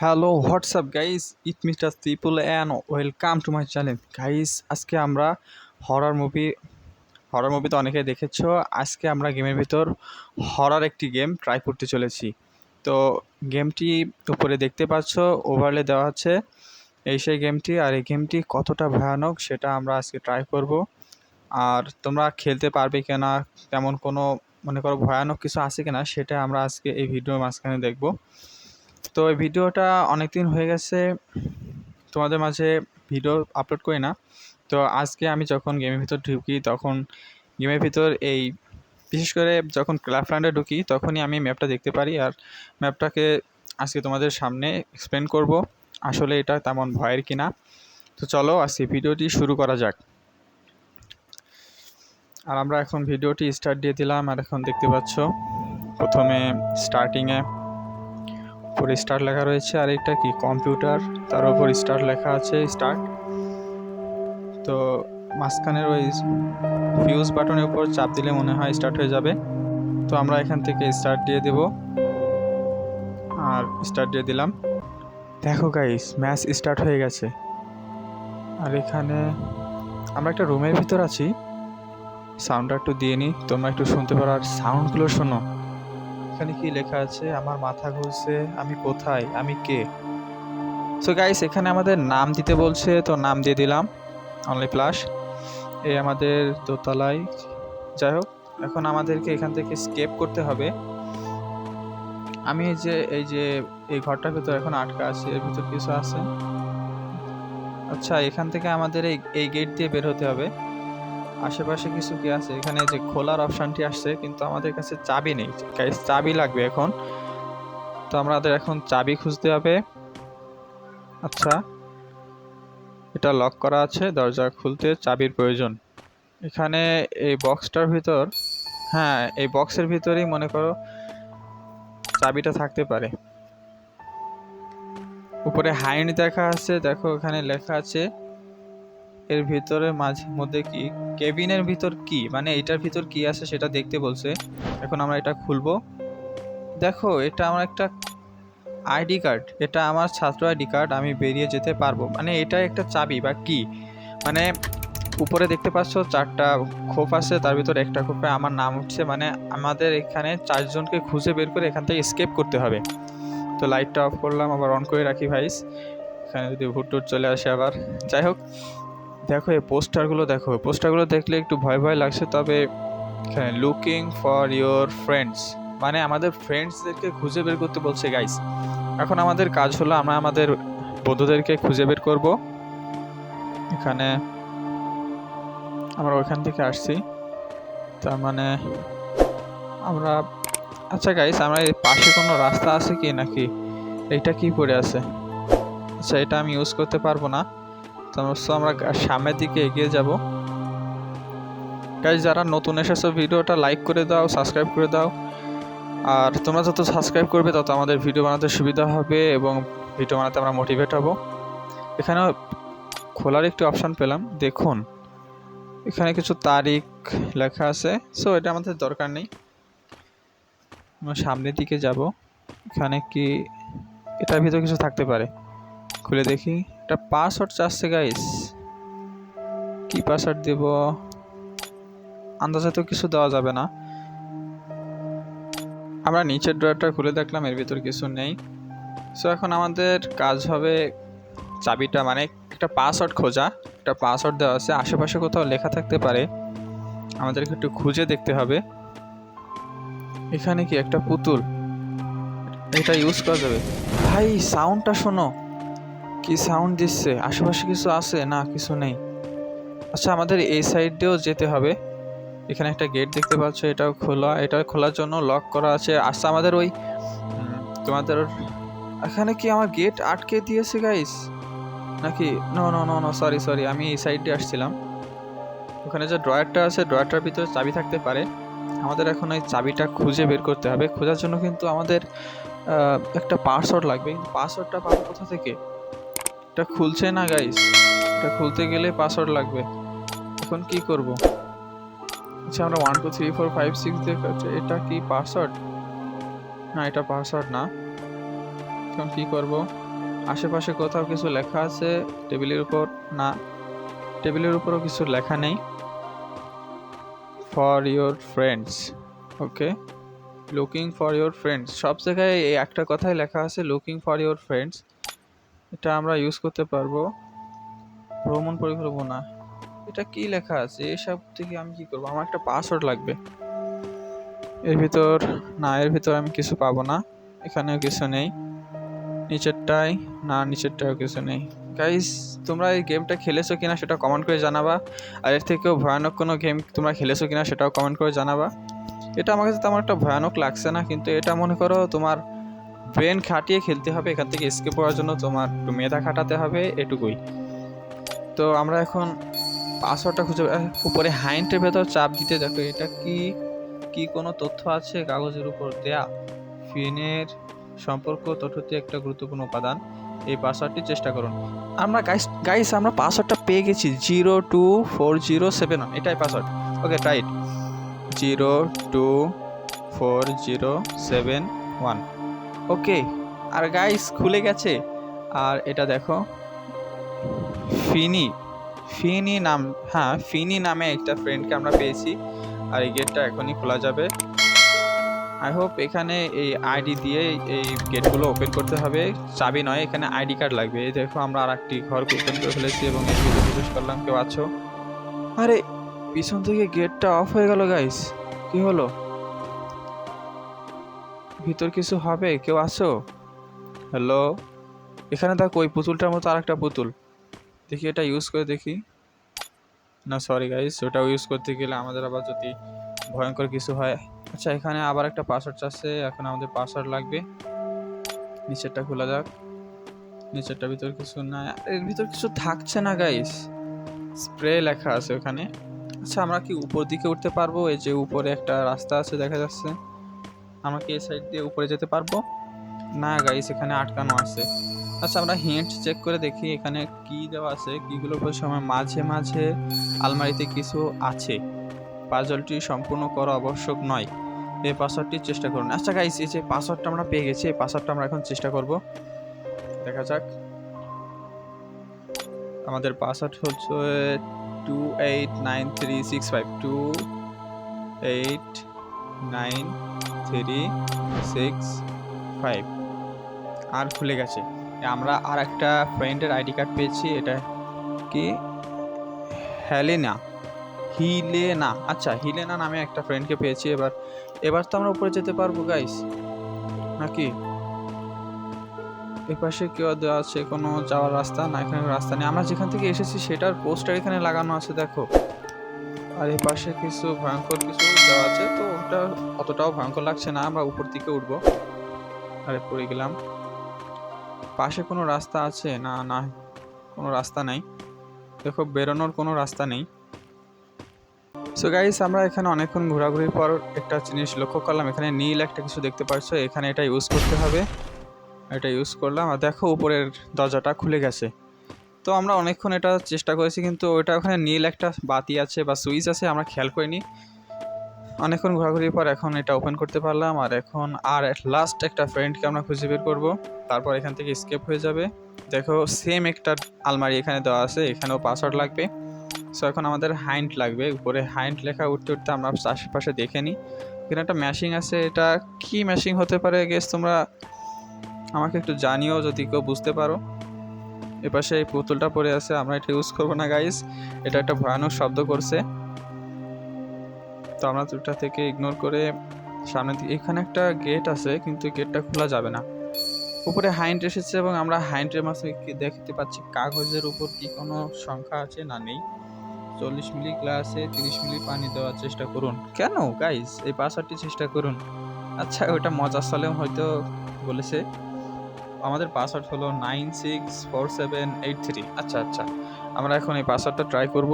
Hello WhatsApp guys, it mister triple and welcome to my channel guys. আজকে আমরা horror movie তো অনেকে দেখেছো। আজকে আমরা গেমের ভিতর হরর একটি গেম ট্রাই করতে চলেছি। তো গেমটি উপরে দেখতে পাচ্ছ, ওভারলে দেওয়া আছে, এই সেই গেমটি। আর এই গেমটি কতটা ভয়ানক সেটা আমরা আজকে ট্রাই করব। আর তোমরা খেলতে পারবে কিনা, তেমন কোনো মনে করো ভয়ানক কিছু আছে কিনা, সেটা আমরা আজকে এই ভিডিওর মাঝখানে দেখব। তো এই ভিডিওটা অনেক দিন হয়ে গেছে তোমাদের মাঝে ভিডিও আপলোড করি না। তো আজকে আমি যখন গেমের ভিতর ঢুকি, তখন গেমের ভিতর এই বিশেষ করে যখন ক্লাবল্যান্ডে ঢুকি তখনই আমি ম্যাপটা দেখতে পারি। আর ম্যাপটাকে আজকে তোমাদের সামনে এক্সপ্লেন করব আসলে এটা তেমন ভয়ের কিনা। তো চলো আজকে ভিডিওটি শুরু করা যাক। আর আমরা এখন ভিডিওটি স্টার্ট দিয়ে দিলাম। আর এখন দেখতে পাচ্ছ প্রথমে স্টার্টিংয়ে উপরে স্টার্ট লেখা রয়েছে, আর এটা কি কম্পিউটার, তার উপর স্টার্ট লেখা আছে, স্টার্ট। তো মাঝখানের ওই ফিউজ বাটনের উপর চাপ দিলে মনে হয় স্টার্ট হয়ে যাবে। তো আমরা এখান থেকে স্টার্ট দিয়ে দেব, আর স্টার্ট দিয়ে দিলাম। দেখো গাইস, ম্যাচ স্টার্ট হয়ে গেছে। আর এখানে আমরা একটা রুমের ভিতর আছি। সাউন্ডটা একটু দিয়ে নিই, তোমরা একটু শুনতে পারো। আর সাউন্ডগুলো শোনো। এখানে কি লেখা আছে, আমার মাথা ঘুরছে, আমি কোথায়, আমি কে। সো গাইস, এখানে আমাদের নাম দিতে বলছে, তো নাম দিয়ে দিলাম অনলি প্লাস। এই আমাদের দোতলায়। যাই হোক, এখন আমাদেরকে এখান থেকে স্কেপ করতে হবে। আমি এই যে এই ঘরটার ভিতর এখন আটকা আছি, এর ভিতর কিছু আছে। আচ্ছা, এখান থেকে আমাদের এই গেট দিয়ে বের হতে হবে। আশেপাশে কিছু কি আছে? এখানে যে খোলার অপশানটি আসছে, কিন্তু আমাদের কাছে চাবি নেই গাইস, চাবি লাগবে এখন। তো আমাদের এখন চাবি খুঁজতে হবে। আচ্ছা, এটা লক করা আছে, দরজা খুলতে চাবির প্রয়োজন। এখানে এই বক্সটার ভিতর, হ্যাঁ এই বক্সের ভিতরেই মনে করো চাবিটা থাকতে পারে। উপরে হাইন্ড দেখা আছে, দেখো এখানে লেখা আছে। এর ভিতরে মাঝে মধ্যে কি কেবিনের ভিতর কি, মানে এটার ভিতর কি আছে সেটা দেখতে বলছে। এখন আমরা এটা খুলবো। দেখো, এটা আমার একটা আইডি কার্ড, এটা আমার ছাত্র আইডি কার্ড, আমি বেরিয়ে যেতে পারবো। মানে এটা একটা চাবি বা কি, মানে উপরে দেখতে পাচ্ছ চারটা খোপ আছে, তার ভিতরে একটা খোপে আমার নাম উঠছে। মানে আমাদের এখানে চারজনকে খুঁজে বের করে এখান থেকে এস্কেপ করতে হবে। তো লাইটটা অফ করলাম, আবার অন করে রাখি ভাইস, এখানে যদি ভুটটুট চলে আসে আবার। যাই হোক, দেখো এই পোস্টারগুলো, দেখো পোস্টারগুলো দেখলে একটু ভয় ভয় লাগছে। তবে এখানে লুকিং ফর ইয়োর ফ্রেন্ডস, মানে আমাদের ফ্রেন্ডসদেরকে খুঁজে বের করতে বলছে গাইস। এখন আমাদের কাজ হলো আমরা আমাদের বন্ধুদেরকে খুঁজে বের করব। এখানে আমরা ওইখান থেকে আসছি, তার মানে আমরা, আচ্ছা গাইস, আমরা এই পাশে কোনো রাস্তা আছে কি, নাকি এইটা কি পড়ে আছে? আচ্ছা, এটা আমি ইউজ করতে পারবো না। তো আমরা সামনের দিকে এগিয়ে যাব। গাইস, যারা নতুন এসেছো ভিডিওটা লাইক করে দাও, সাবস্ক্রাইব করে দাও। আর তোমরা যত সাবস্ক্রাইব করবে তত আমাদের ভিডিও বানাতে সুবিধা হবে এবং ভিডিও বানাতে আমরা মোটিভেট হব। এখানে খোলার একটি অপশান পেলাম, দেখুন এখানে কিছু তারিখ লেখা আছে। সো এটা আমাদের দরকার নেই, আমরা সামনের দিকে যাব। এখানে কি এটার ভিতরে কিছু থাকতে পারে, খুলে দেখি। এটা পাসওয়ার্ড চাচ্ছে গাইস, কি পাসওয়ার্ড দেব? আন্দাজে তো কিছু দেওয়া যাবে না। আমরা নিচের ড্রয়ারটা খুলে দেখলাম, এর ভিতর কিছু নেই। সো এখন আমাদের কাজ হবে চাবিটা, মানে একটা পাসওয়ার্ড খোঁজা। একটা পাসওয়ার্ড দেওয়া আছে, আশেপাশে কোথাও লেখা থাকতে পারে, আমাদেরকে একটু খুঁজে দেখতে হবে। এখানে কি একটা পুতুল, এটা ইউজ করা যাবে। ভাই সাউন্ডটা শোনো, কি সাউন্ড দিচ্ছে, আশেপাশে কিছু আছে না? কিছু নেই। আচ্ছা, আমাদের এই সাইড দিয়েও যেতে হবে। এখানে একটা গেট দেখতে পাচ্ছ, এটাও খোলা, এটা খোলার জন্য লক করা আছে। আচ্ছা, আমাদের ওই তোমাদের এখানে কি আমার গেট আটকে দিয়েছে গাইস, নাকি? No no no no, sorry sorry, আমি এই সাইড দিয়ে আসছিলাম। ওখানে যে ড্রয়ারটা আছে, ড্রয়ারটার ভিতরে চাবি থাকতে পারে। আমাদের এখন ওই চাবিটা খুঁজে বের করতে হবে। খোঁজার জন্য কিন্তু আমাদের একটা পাসওয়ার্ড লাগবে, কিন্তু পাসওয়ার্ডটা পাবো কোথা থেকে? এটা খুলছে না গাইস, এটা খুলতে গেলে পাসওয়ার্ড লাগবে। এখন কি করব? আচ্ছা, আমরা 1 2 3 4 5 6 দেখাচ্ছে, এটা কি পাসওয়ার্ড? না, এটা পাসওয়ার্ড না। এখন কি করব? আশেপাশে কোথাও কিছু লেখা আছে টেবিলের উপর? না, টেবিলের উপরও কিছু লেখা নেই। For your friends, okay, looking for your friends, সব জায়গায় এই একটা কথাই লেখা আছে, লুকিং ফর ইয়োর ফ্রেন্ডস। এটা আমরা ইউজ করতে পারবো। ভ্রমণ পরিকল্পনা, এটা কি লেখা আছে? এসব থেকে আমি কি করবো? আমার একটা পাসওয়ার্ড লাগবে। এর ভিতর না, এর ভিতর আমি কিছু পাবো না। এখানেও কিছু নেই। নিচেরটাই না, নিচেরটাও কিছু নেই। গাইস, তোমরা এই গেমটা খেলেছো কিনা সেটা কমেন্ট করে জানাবা। আর এর থেকেও ভয়ানক কোনো গেম তোমরা খেলেছো কিনা সেটাও কমেন্ট করে জানাবা। এটা আমার কাছে তেমন একটা ভয়ানক লাগছে না, কিন্তু এটা মনে করো তোমার ব্রেন খাটিয়ে খেলতে হবে। এখান থেকে এসকেপ করার জন্য তোমার একটু মেধা খাটাতে হবে, এটুকুই। তো আমরা এখন পাসওয়ার্ডটা খুঁজে উপরে হাইন্টের ভেতর চাপ দিতে দেখো। এটা কি কি কোনো তথ্য আছে কাগজের উপর দেয়া? ফিনের সম্পর্ক তথ্যটি একটা গুরুত্বপূর্ণ উপাদান। এই পাসওয়ার্ডটি চেষ্টা করুন। আমরা গাইস আমরা পাসওয়ার্ডটা পেয়ে গেছি, 02407, এটাই পাসওয়ার্ড। ওকে, রাইট, 02407 ওকে। আর গাইস খুলে গেছে। আর এটা দেখো, ফিনি ফিনি নাম, হ্যাঁ ফিনি নামে একটা ফ্রেন্ডকে আমরা পেয়েছি। আর এই গেটটা এখনই খোলা যাবে। আই হোপ এখানে এই আইডি দিয়ে এই গেটগুলো ওপেন করতে হবে, চাবি নয়, এখানে আইডি কার্ড লাগবে। এই দেখো আমরা আর একটি ঘর ওপেন করে ফেলেছি এবং এর ভিতরে প্রবেশ করলাম। কেউ আছো? আরে পিছন থেকে গেটটা অফ হয়ে গেল গাইস, কি হলো? ভিতর কিছু হবে? কেউ আছো? হ্যালো, এখানে দেখো ওই পুতুলটার মতো আর একটা পুতুল। দেখি এটা ইউজ করে দেখি। না সরি গাইস, ওটা ইউজ করতে গেলে আমাদের আবার যদি ভয়ঙ্কর কিছু হয়। আচ্ছা, এখানে আবার একটা পাসওয়ার্ড আছে, এখন আমাদের পাসওয়ার্ড লাগবে। নিচেরটা খোলা যাক। নিচেরটা ভিতর কিছু না, এর ভিতর কিছু থাকছে না গাইস। স্প্রে লেখা আছে ওখানে। আচ্ছা, আমরা কি উপর দিকে উঠতে পারবো? এই যে উপরে একটা রাস্তা আছে দেখা যাচ্ছে, আমরা কি এই সাইড দিয়ে উপরে যেতে পারবো? না গাইস, এখানে আটকানো আছে। আচ্ছা, আমরা হিন্ট চেক করে দেখি এখানে কি দেওয়া আছে। কিগুলোর সময় মাঝে মাঝে আলমারিতে কিছু আছে। পাজলটি সম্পূর্ণ করা আবশ্যক নয়। এই পাসওয়ার্ডটি চেষ্টা করুন। আচ্ছা গাইস, এই যে পাসওয়ার্ডটা আমরা পেয়ে গেছি, এই পাসওয়ার্ডটা আমরা এখন চেষ্টা করব। দেখা যাক। আমাদের পাসওয়ার্ড হচ্ছে 289365, 289365। আর খুলে গেছে। আমরা আর একটা ফ্রেন্ডের আইডি কার্ড পেয়েছি। এটা কি? হেলেনা, হিলেনা, আচ্ছা হিলেনা নামে একটা ফ্রেন্ডকে পেয়েছি। এবার তো আমরা উপরে যেতে পারবো গাইস, নাকি? এই পাশে কেউ দেওয়া আছে কোনো যাওয়ার রাস্তা? না, এখানে রাস্তা নেই। আমরা যেখান থেকে এসেছি সেটার পোস্টার এখানে লাগানো আছে দেখো। আর এই পাশে কিছু ভয়ঙ্কর কিছু দেওয়া আছে, তো ওটা অতটাও ভয়ঙ্কর লাগছে না। আমরা উপর দিকে উঠবো। আরে পড়ে গেলাম। পাশে কোনো রাস্তা আছে? না না, কোনো রাস্তা নাই। দেখো, বেরোনোর কোনো রাস্তা নেই। সো গাইস, আমরা এখানে অনেকক্ষণ ঘোরাঘুরির পর একটা জিনিস লক্ষ্য করলাম। এখানে নীল একটা কিছু দেখতে পাচ্ছ, এখানে এটা ইউজ করতে হবে। এটা ইউজ করলাম আর দেখো উপরের দরজাটা খুলে গেছে। তো আমরা অনেকক্ষণ এটা চেষ্টা করেছি, কিন্তু ওটা ওখানে নীল একটা বাতি আছে বা সুইচ আছে, আমরা খেয়াল করিনি। অনেকক্ষণ ঘোরাঘুরির পর এখন এটা ওপেন করতে পারলাম। আর এখন আর লাস্ট একটা ফ্রেন্ডকে আমরা খুঁজে বের করবো, তারপর এখান থেকে স্কেপ হয়ে যাবে। দেখো সেম একটা আলমারি এখানে দেওয়া আছে, এখানেও পাসওয়ার্ড লাগবে। সো এখন আমাদের হাইন্ট লাগবে। উপরে হাইন্ট লেখা উঠতে উঠতে আমরা আশেপাশে দেখে নিই। এখানে একটা ম্যাশিং আছে, এটা কি ম্যাশিং হতে পারে গেস তোমরা আমাকে একটু জানিও যদি কেউ বুঝতে পারো। এপাশে এই পুতুলটা পড়ে আছে, আমরা এটা ইউজ করবো না গাইস, এটা একটা ভয়ানক শব্দ করছে। তো আমরা দুটা থেকে ইগনোর করে সামনে দিকে, এখানে একটা গেট আছে কিন্তু গেটটা খোলা যাবে না। উপরে হাইন্ট এসেছে এবং আমরা হাইন্টের মাঝে দেখতে পাচ্ছি কাগজের উপর কি কোনো সংখ্যা আছে? না, নেই। 40 মিলি গ্লাসে 30 মিলি পানি দেওয়ার চেষ্টা করুন। কেন গাইস? এই পাসওয়ার্ডটি চেষ্টা করুন। আচ্ছা, ওটা মজার ছলেও হয়তো বলেছে। আমাদের পাসওয়ার্ড হলো 964783। আচ্ছা আচ্ছা, আমরা এখন এই পাসওয়ার্ডটা ট্রাই করব।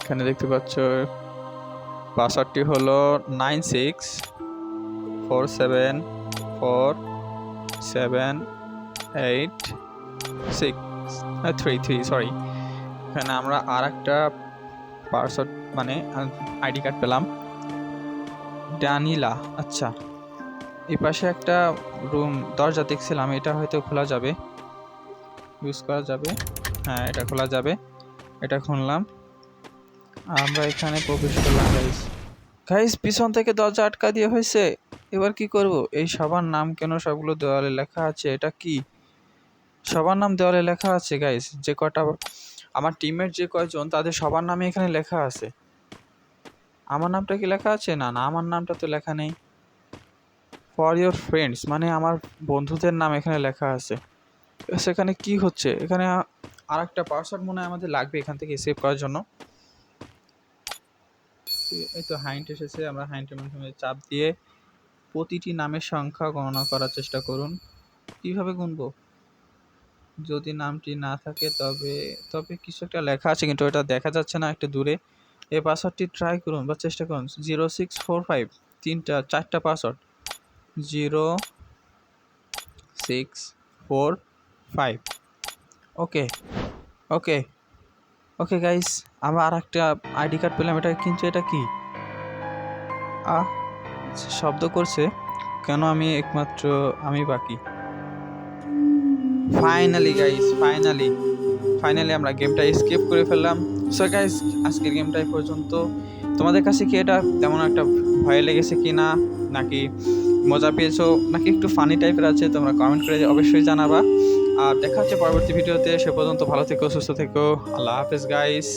এখানে দেখতে পাচ্ছ পাসওয়ার্ডটি হলো 96474783, সরি। এখানে আমরা আর একটা পাসওয়ার্ড মানে আইডি কার্ড পেলাম, ডানিলা। আচ্ছা, এই পাশে একটা রুম দরজা দেখছিলাম, এটা হয়তো খোলা যাবে, ইউজ করা যাবে। হ্যাঁ, এটা খোলা যাবে, এটা খুললাম। আমরা এখানে প্রবেশ করলাম গাইস। গাইস পিছন থেকে দরজা আটকা দিয়ে হয়েছে। এবার কি করব? এই সবার নাম কেন সবগুলো দেওয়ালে লেখা আছে? এটা কি সবার নাম দেওয়ালে লেখা আছে গাইস? যে কটা আমার টিমের যে কয়জন তাদের সবার নামে এখানে লেখা আছে। আমার নামটা কি লেখা আছে? না না, আমার নামটা তো লেখা নেই। ফর ইওর ফ্রেন্ডস মানে আমার বন্ধুদের নাম এখানে লেখা আছে। সেখানে কি হচ্ছে? এখানে আর একটা পাসওয়ার্ড মনে হয় আমাদের লাগবে এখান থেকে সেভ করার জন্য। এই তো হাইন্ট এসেছে, আমরা হাইন্টের মাধ্যমে চাপ দিয়ে প্রতিটি নামের সংখ্যা গণনা করার চেষ্টা করুন। কিভাবে গুনবো? যদি নামটি না থাকে তবে তবে কিছু একটা লেখা আছে কিন্তু এটা দেখা যাচ্ছে না, একটু দূরে। এই পাসওয়ার্ডটি ট্রাই করুন বা চেষ্টা করুন। 0645 চারটা পাসওয়ার্ড। 0645। ওকে ওকে ওকে গাইস, আমরা আর একটা আইডি কার্ড পেলাম। এটা কিন্তু এটা কি আহ শব্দ করছে কেন? আমি একমাত্র আমি বাকি। ফাইনালি গাইস, ফাইনালি আমরা গেমটা স্কিপ করে ফেললাম। সো গাইস, আজকের গেমটা এই পর্যন্ত। তোমাদের কাছে কি এটা তেমন একটা ভয় লেগেছে কি না, নাকি মজা পেয়েছো, নাকি একটু ফানি টাইপের আছে? তোমরা কমেন্ট করে অবশ্যই জানাবা। আর দেখা হচ্ছে পরবর্তী ভিডিওতে। সে পর্যন্ত ভালো থেকো, সুস্থ থেকো। আল্লাহ হাফেজ গাইস।